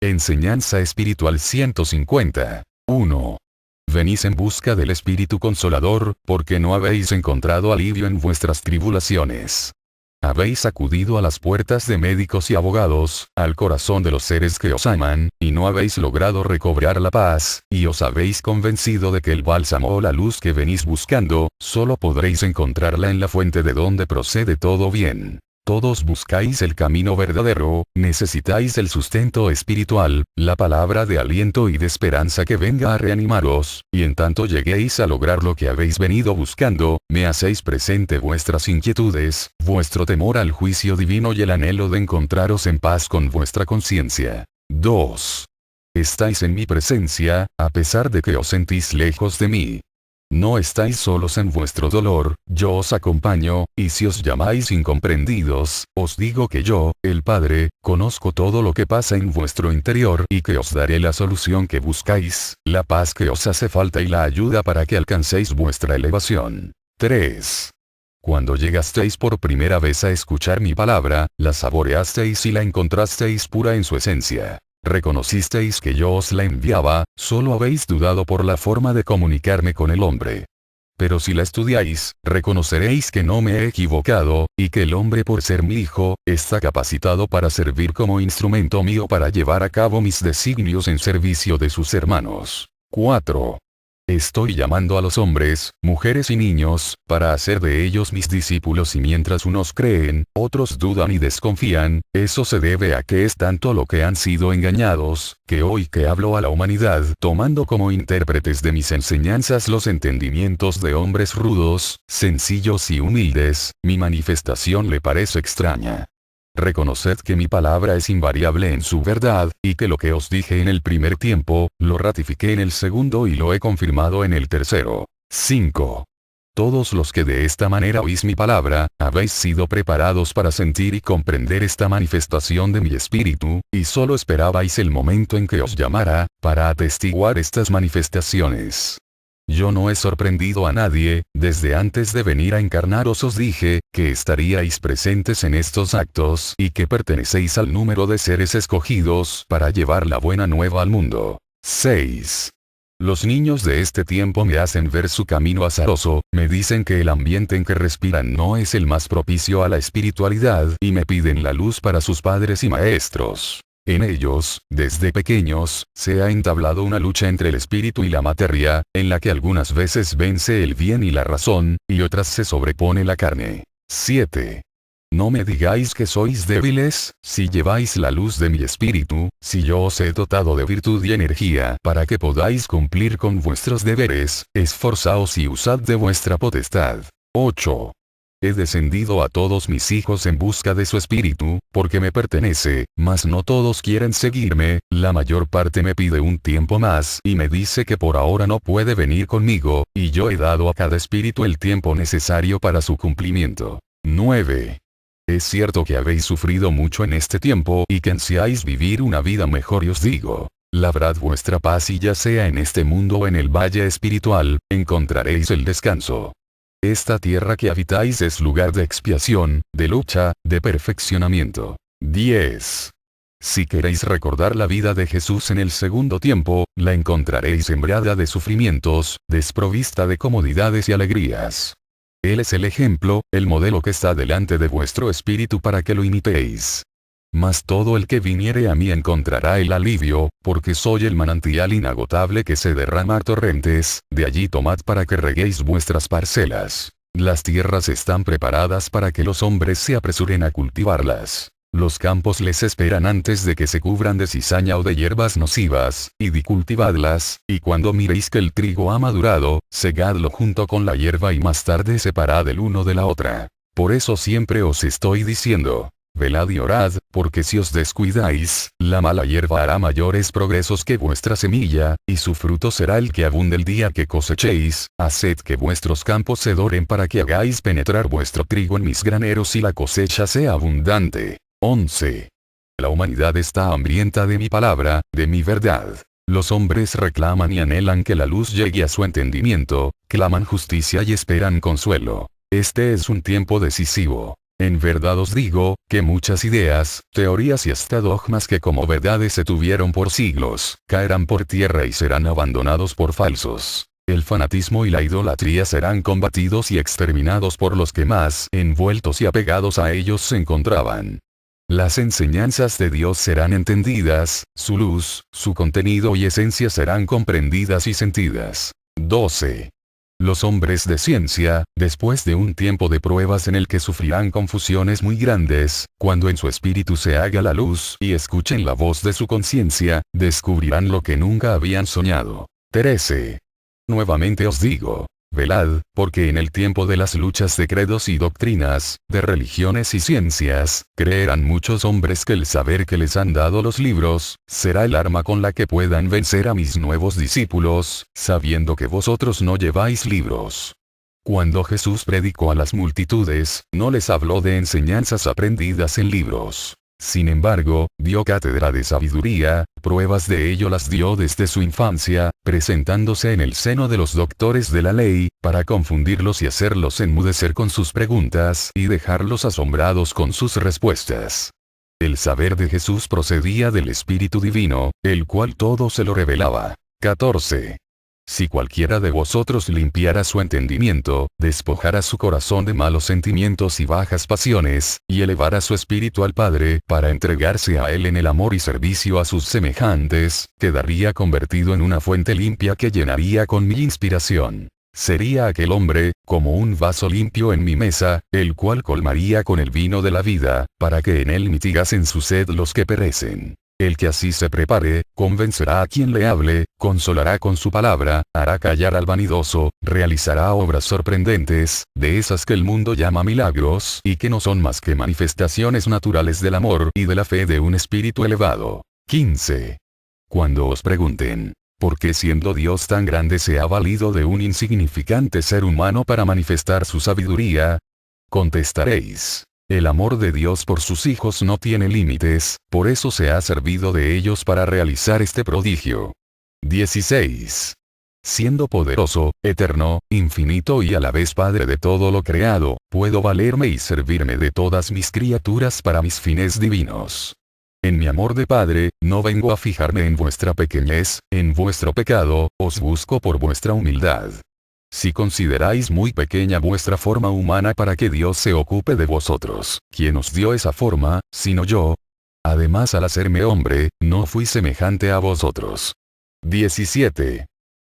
Enseñanza espiritual 150. 1. Venís en busca del Espíritu Consolador, porque no habéis encontrado alivio en vuestras tribulaciones. Habéis acudido a las puertas de médicos y abogados, al corazón de los seres que os aman, y no habéis logrado recobrar la paz, y os habéis convencido de que el bálsamo o la luz que venís buscando, solo podréis encontrarla en la fuente de donde procede todo bien. Todos buscáis el camino verdadero, necesitáis el sustento espiritual, la palabra de aliento y de esperanza que venga a reanimaros, y en tanto lleguéis a lograr lo que habéis venido buscando, me hacéis presente vuestras inquietudes, vuestro temor al juicio divino y el anhelo de encontraros en paz con vuestra conciencia. 2. Estáis en mi presencia, a pesar de que os sentís lejos de mí. No estáis solos en vuestro dolor, yo os acompaño, y si os llamáis incomprendidos, os digo que yo, el Padre, conozco todo lo que pasa en vuestro interior y que os daré la solución que buscáis, la paz que os hace falta y la ayuda para que alcancéis vuestra elevación. 3. Cuando llegasteis por primera vez a escuchar mi palabra, la saboreasteis y la encontrasteis pura en su esencia. Reconocisteis que yo os la enviaba, solo habéis dudado por la forma de comunicarme con el hombre. Pero si la estudiáis, reconoceréis que no me he equivocado, y que el hombre por ser mi hijo, está capacitado para servir como instrumento mío para llevar a cabo mis designios en servicio de sus hermanos. 4. Estoy llamando a los hombres, mujeres y niños, para hacer de ellos mis discípulos y mientras unos creen, otros dudan y desconfían, eso se debe a que es tanto lo que han sido engañados, que hoy que hablo a la humanidad tomando como intérpretes de mis enseñanzas los entendimientos de hombres rudos, sencillos y humildes, mi manifestación le parece extraña. Reconoced que mi palabra es invariable en su verdad, y que lo que os dije en el primer tiempo, lo ratifiqué en el segundo y lo he confirmado en el tercero. 5. Todos los que de esta manera oís mi palabra, habéis sido preparados para sentir y comprender esta manifestación de mi espíritu, y solo esperabais el momento en que os llamara, para atestiguar estas manifestaciones. Yo no he sorprendido a nadie, desde antes de venir a encarnaros os dije, que estaríais presentes en estos actos y que pertenecéis al número de seres escogidos para llevar la buena nueva al mundo. 6. Los niños de este tiempo me hacen ver su camino azaroso, me dicen que el ambiente en que respiran no es el más propicio a la espiritualidad y me piden la luz para sus padres y maestros. En ellos, desde pequeños, se ha entablado una lucha entre el espíritu y la materia, en la que algunas veces vence el bien y la razón, y otras se sobrepone la carne. 7. No me digáis que sois débiles, si lleváis la luz de mi espíritu, si yo os he dotado de virtud y energía para que podáis cumplir con vuestros deberes, esforzaos y usad de vuestra potestad. 8. He descendido a todos mis hijos en busca de su espíritu, porque me pertenece, mas no todos quieren seguirme, la mayor parte me pide un tiempo más y me dice que por ahora no puede venir conmigo, y yo he dado a cada espíritu el tiempo necesario para su cumplimiento. 9. Es cierto que habéis sufrido mucho en este tiempo y que ansiáis vivir una vida mejor y os digo, labrad vuestra paz y ya sea en este mundo o en el valle espiritual, encontraréis el descanso. Esta tierra que habitáis es lugar de expiación, de lucha, de perfeccionamiento. 10. Si queréis recordar la vida de Jesús en el segundo tiempo, la encontraréis sembrada de sufrimientos, desprovista de comodidades y alegrías. Él es el ejemplo, el modelo que está delante de vuestro espíritu para que lo imitéis. Mas todo el que viniere a mí encontrará el alivio, porque soy el manantial inagotable que se derrama a torrentes, de allí tomad para que reguéis vuestras parcelas. Las tierras están preparadas para que los hombres se apresuren a cultivarlas. Los campos les esperan antes de que se cubran de cizaña o de hierbas nocivas, y di cultivadlas, y cuando miréis que el trigo ha madurado, segadlo junto con la hierba y más tarde separad el uno de la otra. Por eso siempre os estoy diciendo, velad y orad, porque si os descuidáis, la mala hierba hará mayores progresos que vuestra semilla, y su fruto será el que abunde el día que cosechéis. Haced que vuestros campos se doren para que hagáis penetrar vuestro trigo en mis graneros y la cosecha sea abundante. 11. La humanidad está hambrienta de mi palabra, de mi verdad. Los hombres reclaman y anhelan que la luz llegue a su entendimiento, claman justicia y esperan consuelo. Este es un tiempo decisivo. En verdad os digo, que muchas ideas, teorías y hasta dogmas que como verdades se tuvieron por siglos, caerán por tierra y serán abandonados por falsos. El fanatismo y la idolatría serán combatidos y exterminados por los que más envueltos y apegados a ellos se encontraban. Las enseñanzas de Dios serán entendidas, su luz, su contenido y esencia serán comprendidas y sentidas. 12. Los hombres de ciencia, después de un tiempo de pruebas en el que sufrirán confusiones muy grandes, cuando en su espíritu se haga la luz y escuchen la voz de su conciencia, descubrirán lo que nunca habían soñado. 13. Nuevamente os digo, velad, porque en el tiempo de las luchas de credos y doctrinas, de religiones y ciencias, creerán muchos hombres que el saber que les han dado los libros, será el arma con la que puedan vencer a mis nuevos discípulos, sabiendo que vosotros no lleváis libros. Cuando Jesús predicó a las multitudes, no les habló de enseñanzas aprendidas en libros. Sin embargo, dio cátedra de sabiduría, pruebas de ello las dio desde su infancia, presentándose en el seno de los doctores de la ley, para confundirlos y hacerlos enmudecer con sus preguntas y dejarlos asombrados con sus respuestas. El saber de Jesús procedía del Espíritu Divino, el cual todo se lo revelaba. 14. Si cualquiera de vosotros limpiara su entendimiento, despojara su corazón de malos sentimientos y bajas pasiones, y elevara su espíritu al Padre para entregarse a Él en el amor y servicio a sus semejantes, quedaría convertido en una fuente limpia que llenaría con mi inspiración. Sería aquel hombre, como un vaso limpio en mi mesa, el cual colmaría con el vino de la vida, para que en él mitigasen su sed los que perecen. El que así se prepare, convencerá a quien le hable, consolará con su palabra, hará callar al vanidoso, realizará obras sorprendentes, de esas que el mundo llama milagros, y que no son más que manifestaciones naturales del amor y de la fe de un espíritu elevado. 15. Cuando os pregunten, ¿por qué siendo Dios tan grande se ha valido de un insignificante ser humano para manifestar su sabiduría? Contestaréis. El amor de Dios por sus hijos no tiene límites, por eso se ha servido de ellos para realizar este prodigio. 16. Siendo poderoso, eterno, infinito y a la vez Padre de todo lo creado, puedo valerme y servirme de todas mis criaturas para mis fines divinos. En mi amor de Padre, no vengo a fijarme en vuestra pequeñez, en vuestro pecado, os busco por vuestra humildad. Si consideráis muy pequeña vuestra forma humana para que Dios se ocupe de vosotros, ¿quién os dio esa forma, sino yo? Además al hacerme hombre, no fui semejante a vosotros. 17.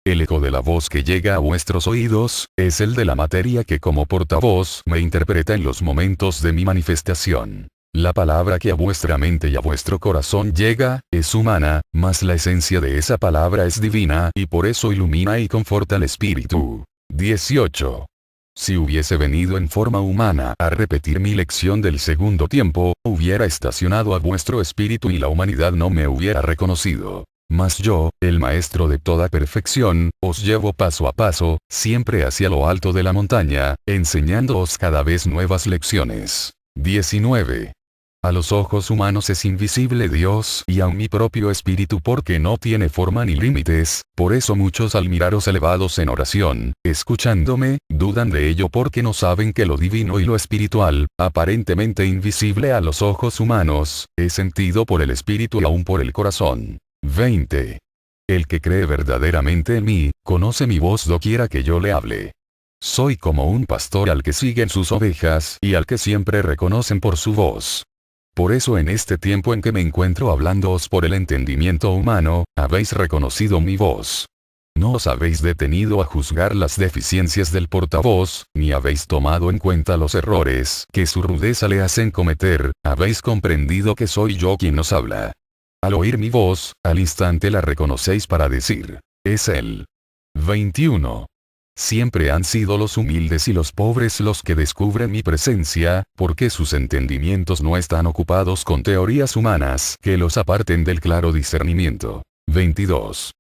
El eco de la voz que llega a vuestros oídos, es el de la materia que como portavoz me interpreta en los momentos de mi manifestación. La palabra que a vuestra mente y a vuestro corazón llega, es humana, mas la esencia de esa palabra es divina y por eso ilumina y conforta el espíritu. 18. Si hubiese venido en forma humana a repetir mi lección del segundo tiempo, hubiera estacionado a vuestro espíritu y la humanidad no me hubiera reconocido. Mas yo, el maestro de toda perfección, os llevo paso a paso, siempre hacia lo alto de la montaña, enseñándoos cada vez nuevas lecciones. 19. A los ojos humanos es invisible Dios y aun mi propio espíritu porque no tiene forma ni límites, por eso muchos al miraros elevados en oración, escuchándome, dudan de ello porque no saben que lo divino y lo espiritual, aparentemente invisible a los ojos humanos, es sentido por el espíritu y aun por el corazón. 20. El que cree verdaderamente en mí, conoce mi voz doquiera que yo le hable. Soy como un pastor al que siguen sus ovejas y al que siempre reconocen por su voz. Por eso en este tiempo en que me encuentro hablándoos por el entendimiento humano, habéis reconocido mi voz. No os habéis detenido a juzgar las deficiencias del portavoz, ni habéis tomado en cuenta los errores que su rudeza le hacen cometer, habéis comprendido que soy yo quien os habla. Al oír mi voz, al instante la reconocéis para decir, es él. 21. Siempre han sido los humildes y los pobres los que descubren mi presencia, porque sus entendimientos no están ocupados con teorías humanas que los aparten del claro discernimiento. 22.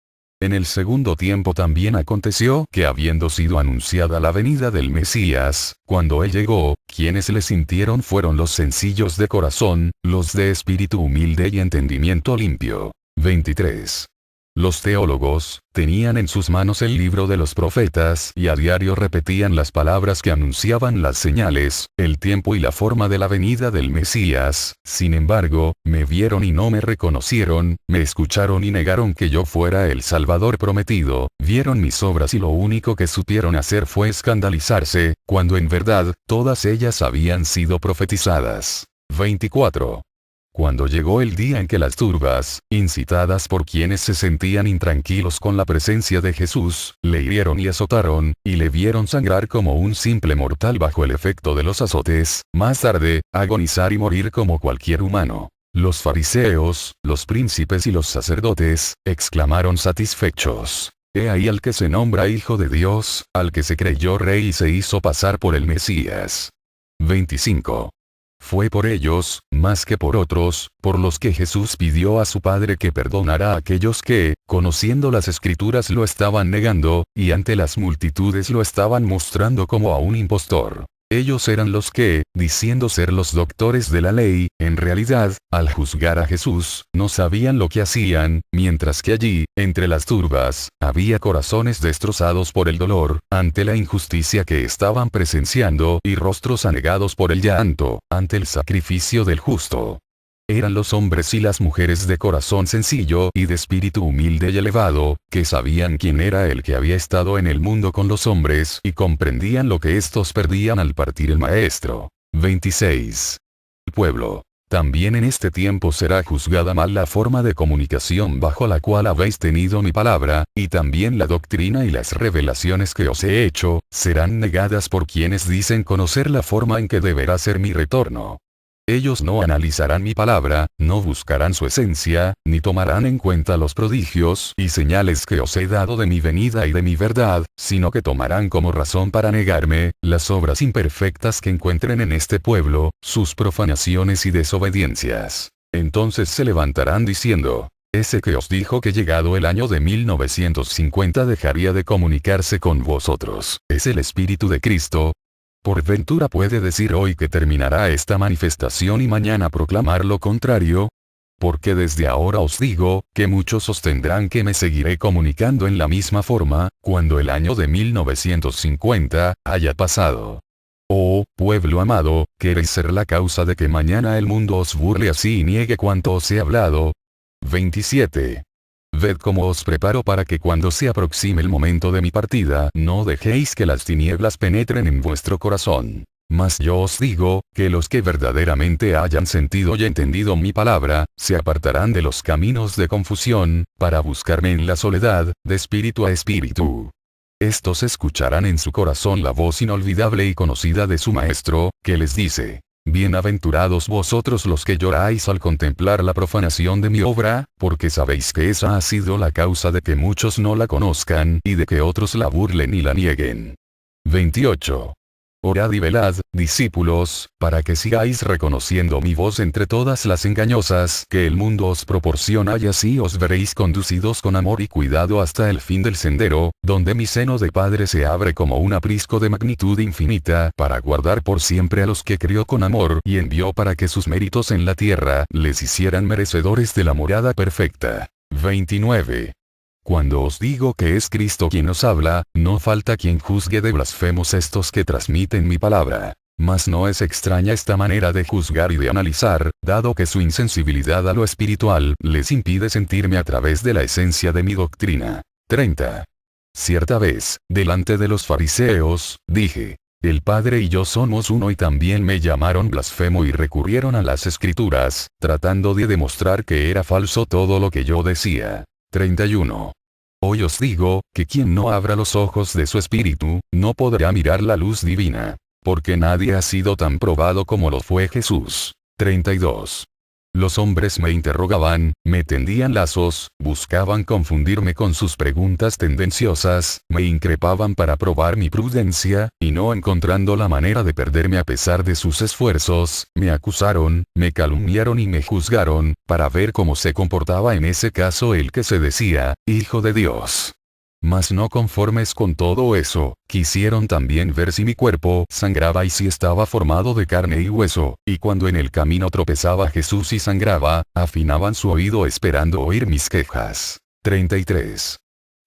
En el segundo tiempo también aconteció que habiendo sido anunciada la venida del Mesías, cuando él llegó, quienes le sintieron fueron los sencillos de corazón, los de espíritu humilde y entendimiento limpio. 23. Los teólogos, tenían en sus manos el libro de los profetas y a diario repetían las palabras que anunciaban las señales, el tiempo y la forma de la venida del Mesías. Sin embargo, me vieron y no me reconocieron, me escucharon y negaron que yo fuera el Salvador prometido, vieron mis obras y lo único que supieron hacer fue escandalizarse, cuando en verdad, todas ellas habían sido profetizadas. 24. Cuando llegó el día en que las turbas, incitadas por quienes se sentían intranquilos con la presencia de Jesús, le hirieron y azotaron, y le vieron sangrar como un simple mortal bajo el efecto de los azotes, más tarde, agonizar y morir como cualquier humano. Los fariseos, los príncipes y los sacerdotes, exclamaron satisfechos: «He ahí al que se nombra Hijo de Dios, al que se creyó rey y se hizo pasar por el Mesías». 25. Fue por ellos, más que por otros, por los que Jesús pidió a su Padre que perdonara a aquellos que, conociendo las Escrituras lo estaban negando, y ante las multitudes lo estaban mostrando como a un impostor. Ellos eran los que, diciendo ser los doctores de la ley, en realidad, al juzgar a Jesús, no sabían lo que hacían, mientras que allí, entre las turbas, había corazones destrozados por el dolor, ante la injusticia que estaban presenciando, y rostros anegados por el llanto, ante el sacrificio del justo. Eran los hombres y las mujeres de corazón sencillo y de espíritu humilde y elevado, que sabían quién era el que había estado en el mundo con los hombres y comprendían lo que éstos perdían al partir el Maestro. 26. El pueblo. También en este tiempo será juzgada mal la forma de comunicación bajo la cual habéis tenido mi palabra, y también la doctrina y las revelaciones que os he hecho, serán negadas por quienes dicen conocer la forma en que deberá ser mi retorno. Ellos no analizarán mi palabra, no buscarán su esencia, ni tomarán en cuenta los prodigios y señales que os he dado de mi venida y de mi verdad, sino que tomarán como razón para negarme, las obras imperfectas que encuentren en este pueblo, sus profanaciones y desobediencias. Entonces se levantarán diciendo: ese que os dijo que llegado el año de 1950 dejaría de comunicarse con vosotros, ¿es el Espíritu de Cristo? ¿Por ventura puede decir hoy que terminará esta manifestación y mañana proclamar lo contrario? Porque desde ahora os digo, que muchos sostendrán que me seguiré comunicando en la misma forma, cuando el año de 1950 haya pasado. Oh, pueblo amado, ¿queréis ser la causa de que mañana el mundo os burle así y niegue cuanto os he hablado? 27. Ved cómo os preparo para que cuando se aproxime el momento de mi partida no dejéis que las tinieblas penetren en vuestro corazón. Mas yo os digo, que los que verdaderamente hayan sentido y entendido mi palabra, se apartarán de los caminos de confusión, para buscarme en la soledad, de espíritu a espíritu. Estos escucharán en su corazón la voz inolvidable y conocida de su Maestro, que les dice: bienaventurados vosotros los que lloráis al contemplar la profanación de mi obra, porque sabéis que esa ha sido la causa de que muchos no la conozcan y de que otros la burlen y la nieguen. 28. Orad y velad, discípulos, para que sigáis reconociendo mi voz entre todas las engañosas que el mundo os proporciona, y así os veréis conducidos con amor y cuidado hasta el fin del sendero, donde mi seno de Padre se abre como un aprisco de magnitud infinita para guardar por siempre a los que crió con amor y envió para que sus méritos en la tierra les hicieran merecedores de la morada perfecta. 29. Cuando os digo que es Cristo quien os habla, no falta quien juzgue de blasfemos estos que transmiten mi palabra. Mas no es extraña esta manera de juzgar y de analizar, dado que su insensibilidad a lo espiritual les impide sentirme a través de la esencia de mi doctrina. 30. Cierta vez, delante de los fariseos, dije: el Padre y yo somos uno, y también me llamaron blasfemo y recurrieron a las Escrituras, tratando de demostrar que era falso todo lo que yo decía. 31. Hoy os digo, que quien no abra los ojos de su espíritu, no podrá mirar la luz divina. Porque nadie ha sido tan probado como lo fue Jesús. 32. Los hombres me interrogaban, me tendían lazos, buscaban confundirme con sus preguntas tendenciosas, me increpaban para probar mi prudencia, y no encontrando la manera de perderme a pesar de sus esfuerzos, me acusaron, me calumniaron y me juzgaron, para ver cómo se comportaba en ese caso el que se decía, Hijo de Dios. Mas no conformes con todo eso, quisieron también ver si mi cuerpo sangraba y si estaba formado de carne y hueso, y cuando en el camino tropezaba Jesús y sangraba, afinaban su oído esperando oír mis quejas. 33.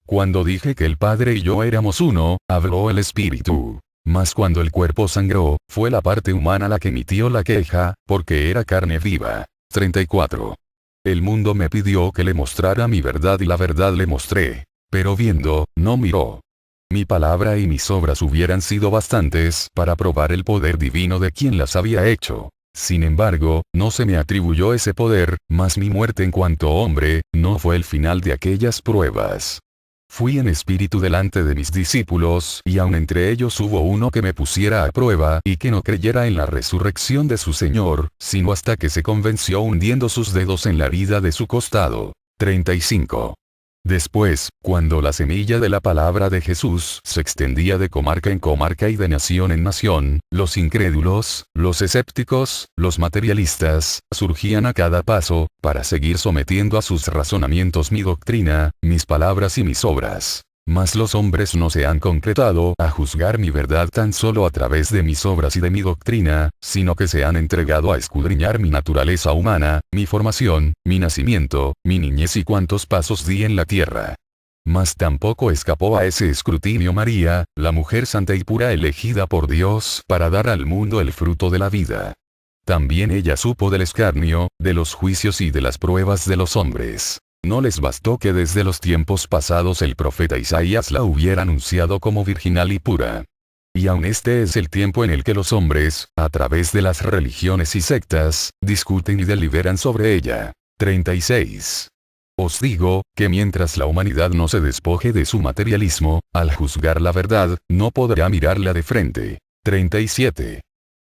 Cuando dije que el Padre y yo éramos uno, habló el Espíritu. Mas cuando el cuerpo sangró, fue la parte humana la que emitió la queja, porque era carne viva. 34. El mundo me pidió que le mostrara mi verdad y la verdad le mostré. Pero viendo, no miró. Mi palabra y mis obras hubieran sido bastantes para probar el poder divino de quien las había hecho. Sin embargo, no se me atribuyó ese poder, mas mi muerte en cuanto hombre, no fue el final de aquellas pruebas. Fui en espíritu delante de mis discípulos, y aun entre ellos hubo uno que me pusiera a prueba, y que no creyera en la resurrección de su Señor, sino hasta que se convenció hundiendo sus dedos en la herida de su costado. 35. Después, cuando la semilla de la palabra de Jesús se extendía de comarca en comarca y de nación en nación, los incrédulos, los escépticos, los materialistas, surgían a cada paso, para seguir sometiendo a sus razonamientos mi doctrina, mis palabras y mis obras. Mas los hombres no se han concretado a juzgar mi verdad tan solo a través de mis obras y de mi doctrina, sino que se han entregado a escudriñar mi naturaleza humana, mi formación, mi nacimiento, mi niñez y cuántos pasos di en la tierra. Mas tampoco escapó a ese escrutinio María, la mujer santa y pura elegida por Dios para dar al mundo el fruto de la vida. También ella supo del escarnio, de los juicios y de las pruebas de los hombres. No les bastó que desde los tiempos pasados el profeta Isaías la hubiera anunciado como virginal y pura. Y aun este es el tiempo en el que los hombres, a través de las religiones y sectas, discuten y deliberan sobre ella. 36. Os digo, que mientras la humanidad no se despoje de su materialismo, al juzgar la verdad, no podrá mirarla de frente. 37.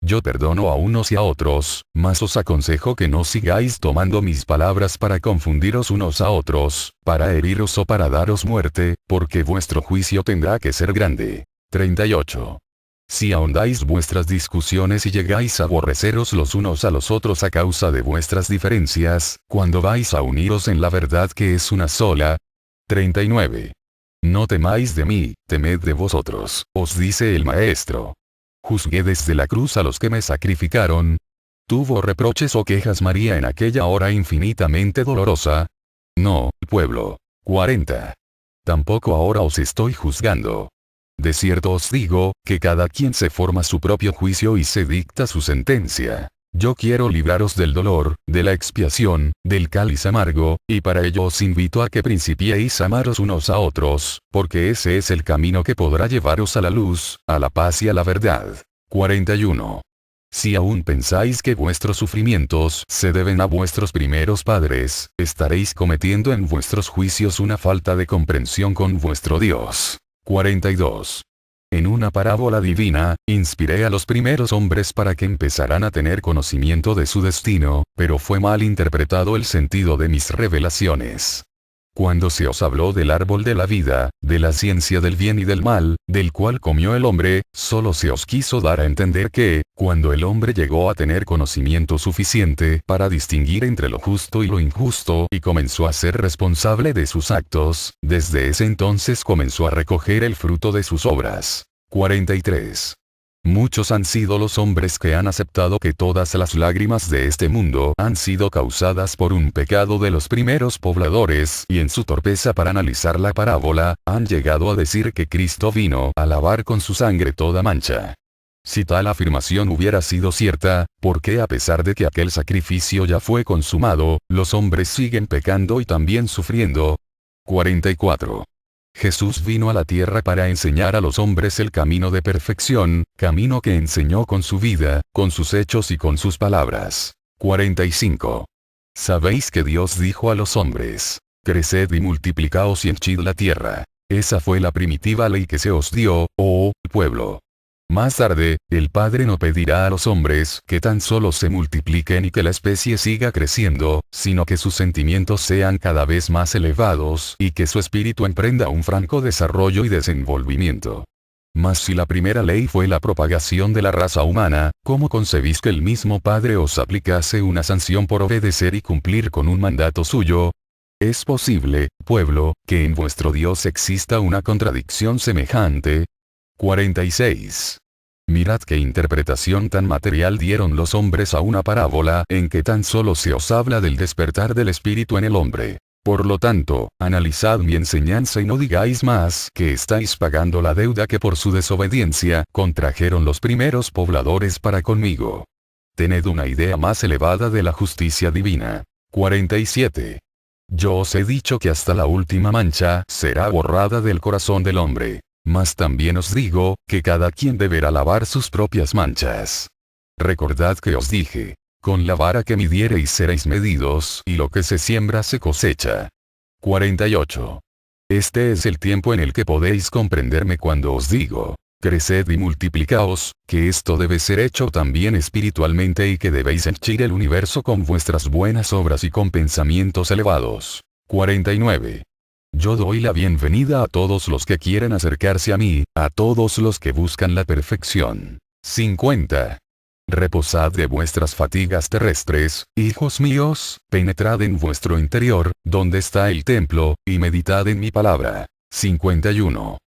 Yo perdono a unos y a otros, mas os aconsejo que no sigáis tomando mis palabras para confundiros unos a otros, para heriros o para daros muerte, porque vuestro juicio tendrá que ser grande. 38. Si ahondáis vuestras discusiones y llegáis a aborreceros los unos a los otros a causa de vuestras diferencias, cuando vais a uniros en la verdad que es una sola. 39. No temáis de mí, temed de vosotros, os dice el Maestro. Juzgué desde la cruz a los que me sacrificaron. ¿Tuvo reproches o quejas María en aquella hora infinitamente dolorosa? No, pueblo. 40. Tampoco ahora os estoy juzgando. De cierto os digo, que cada quien se forma su propio juicio y se dicta su sentencia. Yo quiero libraros del dolor, de la expiación, del cáliz amargo, y para ello os invito a que principiéis a amaros unos a otros, porque ese es el camino que podrá llevaros a la luz, a la paz y a la verdad. 41. Si aún pensáis que vuestros sufrimientos se deben a vuestros primeros padres, estaréis cometiendo en vuestros juicios una falta de comprensión con vuestro Dios. 42. En una parábola divina, inspiré a los primeros hombres para que empezaran a tener conocimiento de su destino, pero fue mal interpretado el sentido de mis revelaciones. Cuando se os habló del árbol de la vida, de la ciencia del bien y del mal, del cual comió el hombre, solo se os quiso dar a entender que, cuando el hombre llegó a tener conocimiento suficiente para distinguir entre lo justo y lo injusto y comenzó a ser responsable de sus actos, desde ese entonces comenzó a recoger el fruto de sus obras. 43. Muchos han sido los hombres que han aceptado que todas las lágrimas de este mundo han sido causadas por un pecado de los primeros pobladores, y en su torpeza para analizar la parábola, han llegado a decir que Cristo vino a lavar con su sangre toda mancha. Si tal afirmación hubiera sido cierta, ¿por qué a pesar de que aquel sacrificio ya fue consumado, los hombres siguen pecando y también sufriendo? 44. Jesús vino a la tierra para enseñar a los hombres el camino de perfección, camino que enseñó con su vida, con sus hechos y con sus palabras. 45. Sabéis que Dios dijo a los hombres: creced y multiplicaos y henchid la tierra. Esa fue la primitiva ley que se os dio, oh pueblo. Más tarde, el Padre no pedirá a los hombres que tan solo se multipliquen y que la especie siga creciendo, sino que sus sentimientos sean cada vez más elevados y que su espíritu emprenda un franco desarrollo y desenvolvimiento. Mas si la primera ley fue la propagación de la raza humana, ¿cómo concebís que el mismo Padre os aplicase una sanción por obedecer y cumplir con un mandato suyo? ¿Es posible, pueblo, que en vuestro Dios exista una contradicción semejante? 46. Mirad qué interpretación tan material dieron los hombres a una parábola en que tan solo se os habla del despertar del espíritu en el hombre. Por lo tanto, analizad mi enseñanza y no digáis más que estáis pagando la deuda que por su desobediencia contrajeron los primeros pobladores para conmigo. Tened una idea más elevada de la justicia divina. 47. Yo os he dicho que hasta la última mancha será borrada del corazón del hombre. Mas también os digo, que cada quien deberá lavar sus propias manchas. Recordad que os dije, con la vara que midiereis seréis medidos, y lo que se siembra se cosecha. 48. Este es el tiempo en el que podéis comprenderme cuando os digo, creced y multiplicaos, que esto debe ser hecho también espiritualmente y que debéis henchir el universo con vuestras buenas obras y con pensamientos elevados. 49. Yo doy la bienvenida a todos los que quieren acercarse a mí, a todos los que buscan la perfección. 50. Reposad de vuestras fatigas terrestres, hijos míos, penetrad en vuestro interior, donde está el templo, y meditad en mi palabra. 51.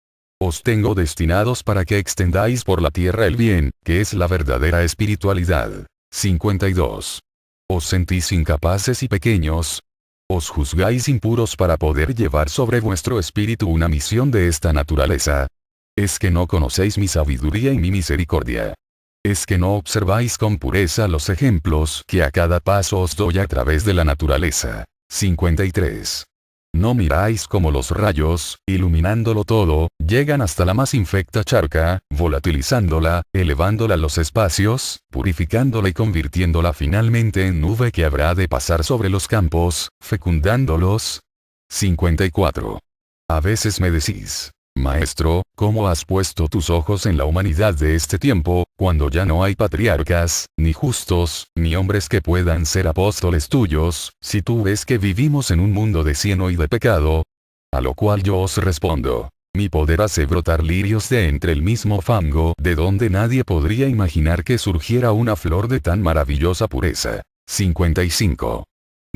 Os tengo destinados para que extendáis por la tierra el bien, que es la verdadera espiritualidad. 52. Os sentís incapaces y pequeños. Os juzgáis impuros para poder llevar sobre vuestro espíritu una misión de esta naturaleza. Es que no conocéis mi sabiduría y mi misericordia. Es que no observáis con pureza los ejemplos que a cada paso os doy a través de la naturaleza. 53. No miráis como los rayos, iluminándolo todo, llegan hasta la más infecta charca, volatilizándola, elevándola a los espacios, purificándola y convirtiéndola finalmente en nube que habrá de pasar sobre los campos, fecundándolos. 54. A veces me decís, Maestro, ¿cómo has puesto tus ojos en la humanidad de este tiempo, cuando ya no hay patriarcas, ni justos, ni hombres que puedan ser apóstoles tuyos, si tú ves que vivimos en un mundo de cieno y de pecado? A lo cual yo os respondo, mi poder hace brotar lirios de entre el mismo fango, de donde nadie podría imaginar que surgiera una flor de tan maravillosa pureza. 55.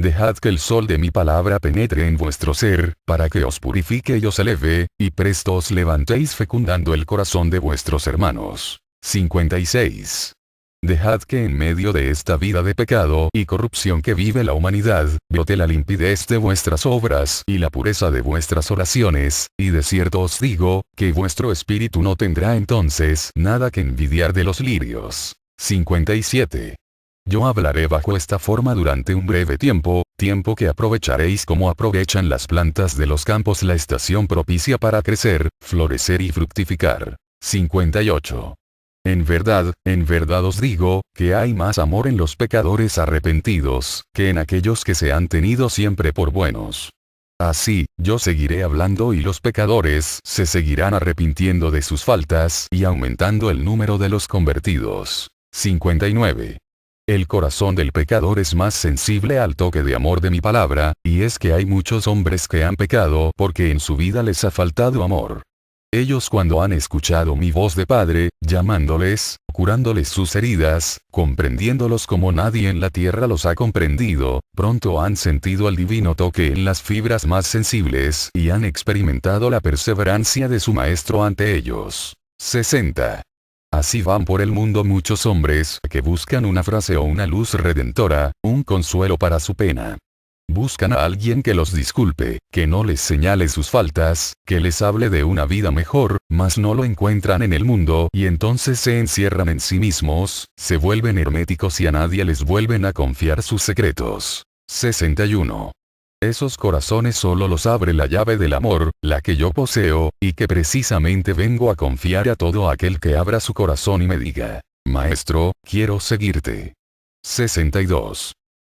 Dejad que el sol de mi palabra penetre en vuestro ser, para que os purifique y os eleve, y presto os levantéis fecundando el corazón de vuestros hermanos. 56. Dejad que en medio de esta vida de pecado y corrupción que vive la humanidad, brote la limpidez de vuestras obras y la pureza de vuestras oraciones, y de cierto os digo, que vuestro espíritu no tendrá entonces nada que envidiar de los lirios. 57. Yo hablaré bajo esta forma durante un breve tiempo, tiempo que aprovecharéis como aprovechan las plantas de los campos la estación propicia para crecer, florecer y fructificar. 58. En verdad os digo, que hay más amor en los pecadores arrepentidos, que en aquellos que se han tenido siempre por buenos. Así, yo seguiré hablando y los pecadores se seguirán arrepintiendo de sus faltas y aumentando el número de los convertidos. 59. El corazón del pecador es más sensible al toque de amor de mi palabra, y es que hay muchos hombres que han pecado porque en su vida les ha faltado amor. Ellos cuando han escuchado mi voz de Padre, llamándoles, curándoles sus heridas, comprendiéndolos como nadie en la tierra los ha comprendido, pronto han sentido el divino toque en las fibras más sensibles y han experimentado la perseverancia de su Maestro ante ellos. 60. Así van por el mundo muchos hombres que buscan una frase o una luz redentora, un consuelo para su pena. Buscan a alguien que los disculpe, que no les señale sus faltas, que les hable de una vida mejor, mas no lo encuentran en el mundo y entonces se encierran en sí mismos, se vuelven herméticos y a nadie les vuelven a confiar sus secretos. 61. Esos corazones solo los abre la llave del amor, la que yo poseo, y que precisamente vengo a confiar a todo aquel que abra su corazón y me diga, Maestro, quiero seguirte. 62.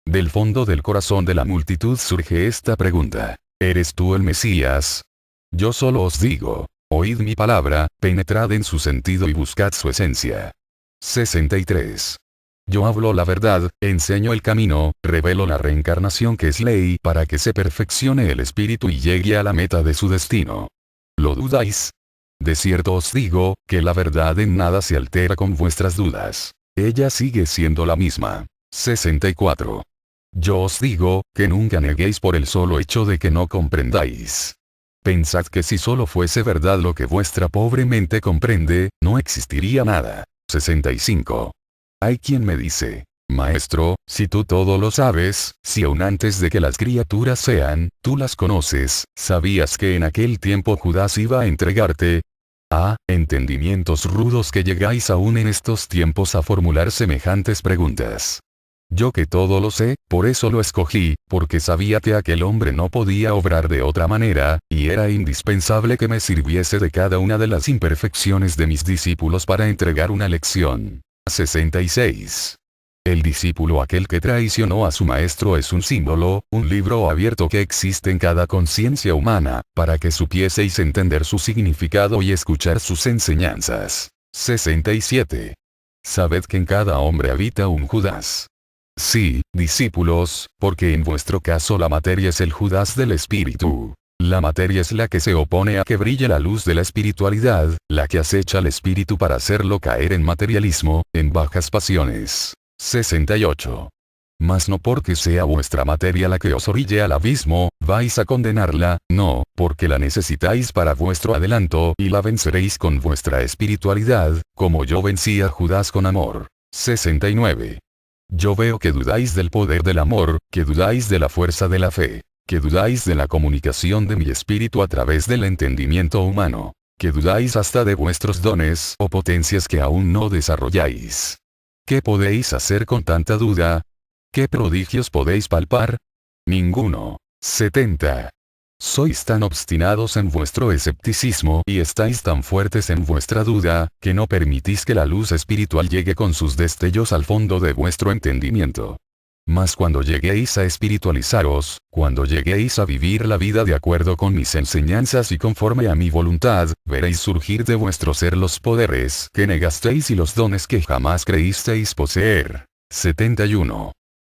Del fondo del corazón de la multitud surge esta pregunta, ¿eres tú el Mesías? Yo solo os digo, oíd mi palabra, penetrad en su sentido y buscad su esencia. 63. Yo hablo la verdad, enseño el camino, revelo la reencarnación que es ley para que se perfeccione el espíritu y llegue a la meta de su destino. ¿Lo dudáis? De cierto os digo, que la verdad en nada se altera con vuestras dudas. Ella sigue siendo la misma. 64. Yo os digo, que nunca neguéis por el solo hecho de que no comprendáis. Pensad que si solo fuese verdad lo que vuestra pobre mente comprende, no existiría nada. 65. Hay quien me dice, Maestro, si tú todo lo sabes, si aún antes de que las criaturas sean, tú las conoces, ¿sabías que en aquel tiempo Judas iba a entregarte? Ah, entendimientos rudos que llegáis aún en estos tiempos a formular semejantes preguntas. Yo que todo lo sé, por eso lo escogí, porque sabía que aquel hombre no podía obrar de otra manera, y era indispensable que me sirviese de cada una de las imperfecciones de mis discípulos para entregar una lección. 66. El discípulo aquel que traicionó a su maestro es un símbolo, un libro abierto que existe en cada conciencia humana, para que supieseis entender su significado y escuchar sus enseñanzas. 67. Sabed que en cada hombre habita un Judas. Sí, discípulos, porque en vuestro caso la materia es el Judas del espíritu. La materia es la que se opone a que brille la luz de la espiritualidad, la que acecha al espíritu para hacerlo caer en materialismo, en bajas pasiones. 68. Mas no porque sea vuestra materia la que os orille al abismo, vais a condenarla, no, porque la necesitáis para vuestro adelanto y la venceréis con vuestra espiritualidad, como yo vencí a Judas con amor. 69. Yo veo que dudáis del poder del amor, que dudáis de la fuerza de la fe, que dudáis de la comunicación de mi espíritu a través del entendimiento humano, que dudáis hasta de vuestros dones o potencias que aún no desarrolláis. ¿Qué podéis hacer con tanta duda? ¿Qué prodigios podéis palpar? Ninguno. 70. Sois tan obstinados en vuestro escepticismo y estáis tan fuertes en vuestra duda, que no permitís que la luz espiritual llegue con sus destellos al fondo de vuestro entendimiento. Mas cuando lleguéis a espiritualizaros, cuando lleguéis a vivir la vida de acuerdo con mis enseñanzas y conforme a mi voluntad, veréis surgir de vuestro ser los poderes que negasteis y los dones que jamás creísteis poseer. 71.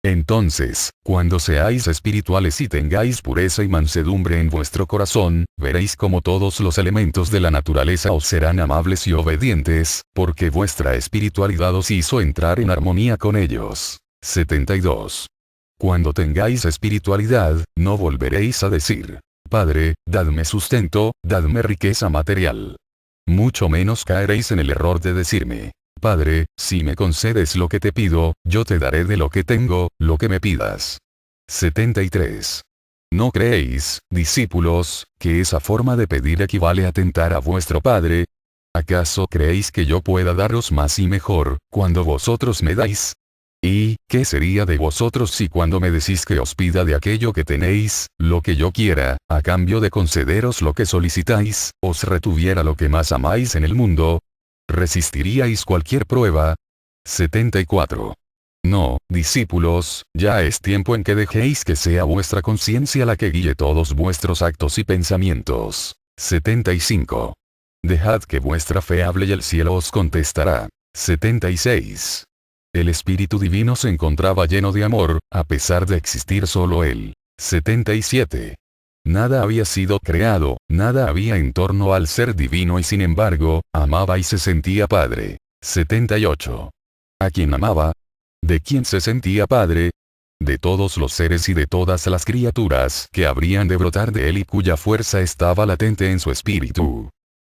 Entonces, cuando seáis espirituales y tengáis pureza y mansedumbre en vuestro corazón, veréis como todos los elementos de la naturaleza os serán amables y obedientes, porque vuestra espiritualidad os hizo entrar en armonía con ellos. 72. Cuando tengáis espiritualidad, no volveréis a decir, Padre, dadme sustento, dadme riqueza material. Mucho menos caeréis en el error de decirme, Padre, si me concedes lo que te pido, yo te daré de lo que tengo, lo que me pidas. 73. ¿No creéis, discípulos, que esa forma de pedir equivale a tentar a vuestro Padre? ¿Acaso creéis que yo pueda daros más y mejor, cuando vosotros me dais? ¿Y qué sería de vosotros si cuando me decís que os pida de aquello que tenéis, lo que yo quiera, a cambio de concederos lo que solicitáis, os retuviera lo que más amáis en el mundo? ¿Resistiríais cualquier prueba? 74. No, discípulos, ya es tiempo en que dejéis que sea vuestra conciencia la que guíe todos vuestros actos y pensamientos. 75. Dejad que vuestra fe hable y el cielo os contestará. 76. El Espíritu Divino se encontraba lleno de amor, a pesar de existir solo Él. 77. Nada había sido creado, nada había en torno al Ser Divino y sin embargo, amaba y se sentía Padre. 78. ¿A quién amaba? ¿De quién se sentía Padre? De todos los seres y de todas las criaturas que habrían de brotar de Él y cuya fuerza estaba latente en su espíritu.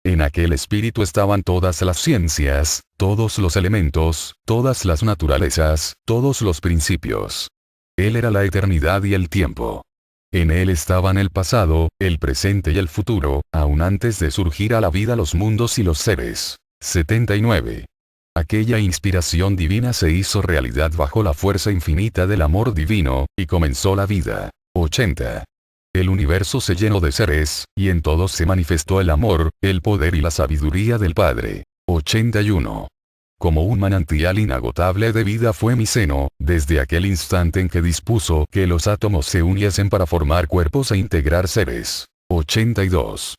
En aquel espíritu estaban todas las ciencias, todos los elementos, todas las naturalezas, todos los principios. Él era la eternidad y el tiempo. En él estaban el pasado, el presente y el futuro, aún antes de surgir a la vida los mundos y los seres. 79. Aquella inspiración divina se hizo realidad bajo la fuerza infinita del amor divino, y comenzó la vida. 80. El universo se llenó de seres, y en todos se manifestó el amor, el poder y la sabiduría del Padre. 81. Como un manantial inagotable de vida fue mi seno, desde aquel instante en que dispuso que los átomos se uniesen para formar cuerpos e integrar seres. 82.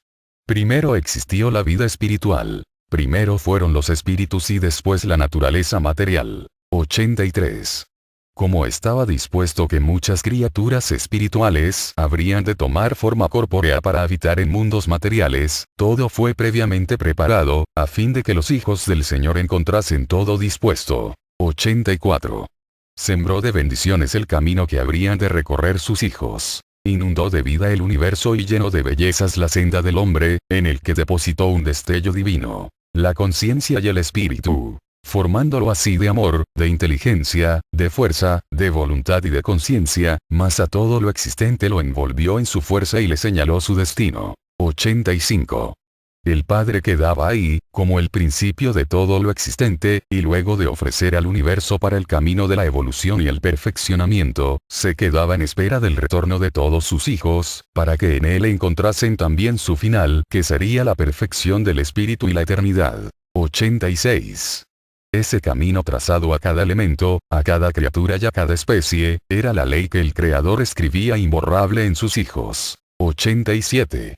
Primero existió la vida espiritual. Primero fueron los espíritus y después la naturaleza material. 83. Como estaba dispuesto que muchas criaturas espirituales habrían de tomar forma corpórea para habitar en mundos materiales, todo fue previamente preparado, a fin de que los hijos del Señor encontrasen todo dispuesto. 84. Sembró de bendiciones el camino que habrían de recorrer sus hijos. Inundó de vida el universo y llenó de bellezas la senda del hombre, en el que depositó un destello divino, la conciencia y el espíritu. formándolo así de amor, de inteligencia, de fuerza, de voluntad y de conciencia, mas a todo lo existente lo envolvió en su fuerza y le señaló su destino. 85. El Padre quedaba ahí, como el principio de todo lo existente, y luego de ofrecer al universo para el camino de la evolución y el perfeccionamiento, se quedaba en espera del retorno de todos sus hijos, para que en él encontrasen también su final, que sería la perfección del espíritu y la eternidad. 86. Ese camino trazado a cada elemento, a cada criatura y a cada especie, era la ley que el Creador escribía imborrable en sus hijos. 87.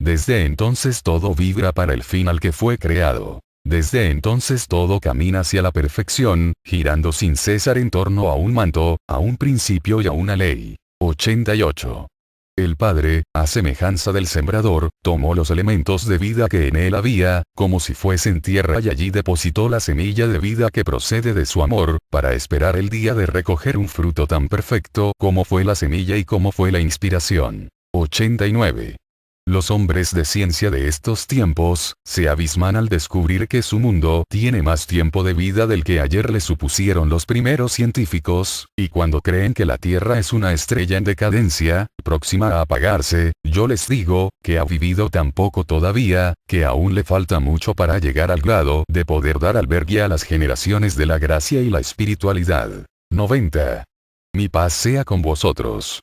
Desde entonces todo vibra para el fin al que fue creado. Desde entonces todo camina hacia la perfección, girando sin cesar en torno a un manto, a un principio y a una ley. 88. El Padre, a semejanza del sembrador, tomó los elementos de vida que en él había, como si fuesen tierra y allí depositó la semilla de vida que procede de su amor, para esperar el día de recoger un fruto tan perfecto como fue la semilla y como fue la inspiración. 89. Los hombres de ciencia de estos tiempos, se abisman al descubrir que su mundo tiene más tiempo de vida del que ayer le supusieron los primeros científicos, y cuando creen que la Tierra es una estrella en decadencia, próxima a apagarse, yo les digo, que ha vivido tan poco todavía, que aún le falta mucho para llegar al grado de poder dar albergue a las generaciones de la gracia y la espiritualidad. 90. Mi paz sea con vosotros.